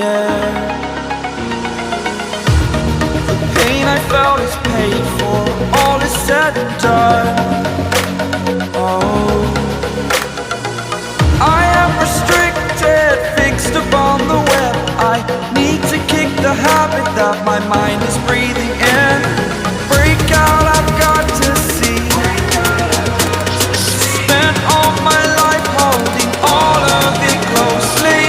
air. The pain I felt is paid for, all is said and done. Oh, I am restricted, fixed upon the web. I need to kick the habit that my mind is breathing in. Break out, I've got to see. Spent all my life holding all of it closely.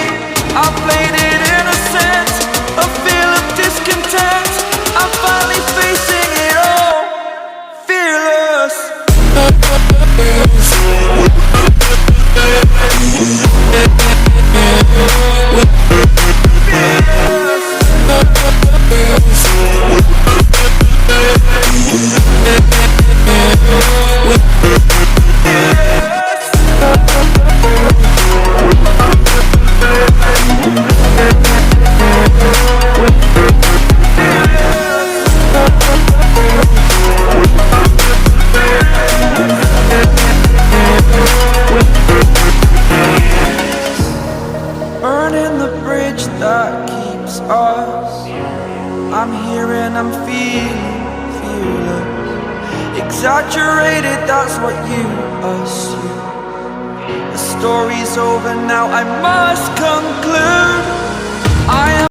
I played it innocent, a feel of discontent. I'm finally facing it all, fearless. Burning the bridge that keeps us. I'm here and I'm feeling fearless. Exaggerated, that's what you assume. The story's over now, I must conclude. I am